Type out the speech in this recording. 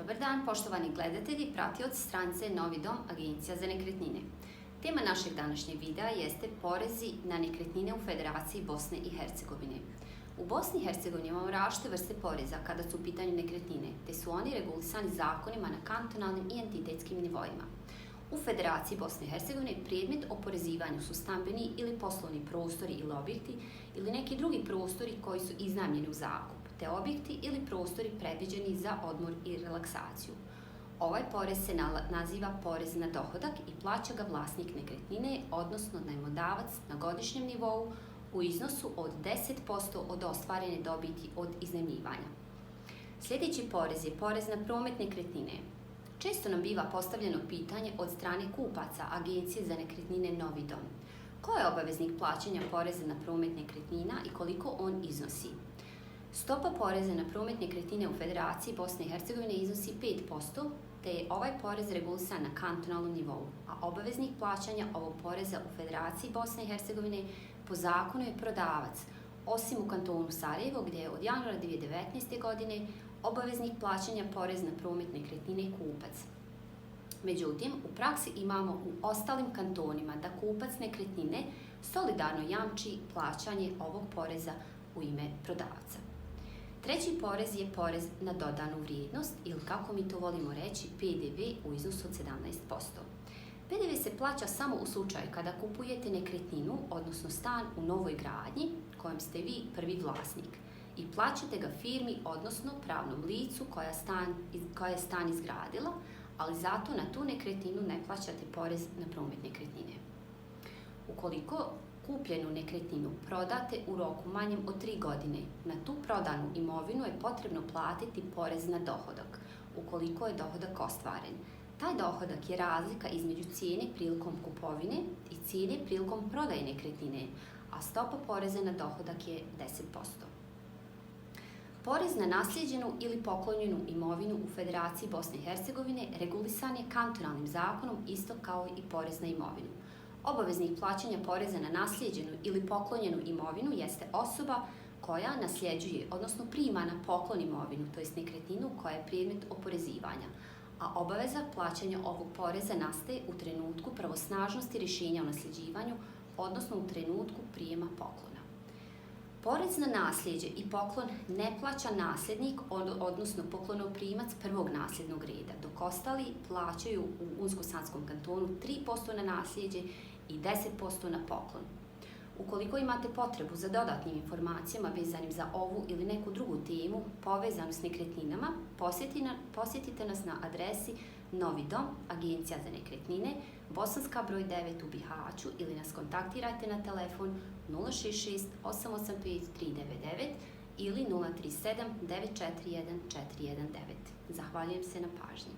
Dobar dan, poštovani gledatelji, pratioci stranice Novi dom, Agencija za nekretnine. Tema našeg današnjeg videa jeste porezi na nekretnine u Federaciji Bosne i Hercegovine. U Bosni i Hercegovini imamo različite vrste poreza kada su u pitanju nekretnine, te su oni regulisani zakonima na kantonalnim i entitetskim nivoima. U Federaciji Bosne i Hercegovine predmet oporezivanja su stambeni ili poslovni prostori ili objekti ili neki drugi prostori koji su iznajmljeni u zakup, te objekti ili prostori predviđeni za odmor i relaksaciju. Ovaj porez se naziva porez na dohodak i plaća ga vlasnik nekretnine, odnosno najmodavac na godišnjem nivou u iznosu od 10% od ostvarene dobiti od iznajmljivanja. Sljedeći porez je porez na promet nekretnine. Često nam biva postavljeno pitanje od strane kupaca Agencije za nekretnine Novi dom. Ko je obaveznik plaćanja poreza na promet nekretnina i koliko on iznosi? Stopa poreza na promet nekretnine u Federaciji Bosne i Hercegovine iznosi 5%, te je ovaj porez regulisan na kantonalnom nivou, a obaveznik plaćanja ovog poreza u Federaciji Bosne i Hercegovine po zakonu je prodavac, osim u kantonu Sarajevo, gdje je od januara 2019. godine obaveznik plaćanja poreza na promet nekretnine kupac. Međutim, u praksi imamo u ostalim kantonima da kupac nekretnine solidarno jamči plaćanje ovog poreza u ime prodavca. Treći porez je porez na dodanu vrijednost ili, kako mi to volimo reći, PDV u iznosu od 17%. PDV se plaća samo u slučaju kada kupujete nekretninu, odnosno stan u novoj gradnji kojem ste vi prvi vlasnik i plaćate ga firmi, odnosno pravnom licu koja je stan izgradila, ali zato na tu nekretninu ne plaćate porez na promet nekretnine. Ukoliko kupljenu nekretninu prodate u roku manjem od 3 godine, na tu prodanu imovinu je potrebno platiti porez na dohodak, ukoliko je dohodak ostvaren. Taj dohodak je razlika između cijene prilikom kupovine i cijene prilikom prodaje nekretnine, a stopa poreza na dohodak je 10%. Porez na naslijeđenu ili poklonjenu imovinu u Federaciji Bosne i Hercegovine regulisan je kantonalnim zakonom, isto kao i porez na imovinu. Obaveznik plaćanja poreza na naslijeđenu ili poklonjenu imovinu jeste osoba koja nasljeđuje, odnosno prima na poklon imovinu, to jest nekretninu koja je predmet oporezivanja, a obaveza plaćanja ovog poreza nastaje u trenutku pravosnažnosti rješenja o nasljeđivanju, odnosno u trenutku prijema poklona. Porez na nasljeđe i poklon ne plaća nasljednik, odnosno poklonoprimac prvog nasljednog reda, dok ostali plaćaju u Unsko-Sanskom kantonu 3% na nasljeđe i 10% na poklon. Ukoliko imate potrebu za dodatnim informacijama vezanim za ovu ili neku drugu temu povezanu s nekretninama, posjetite nas na adresi Novi dom, Agencija za nekretnine, Bosanska broj 9 u Bihaću, ili nas kontaktirajte na telefon 066 885 399 ili 037 941 419. Zahvaljujem se na pažnji.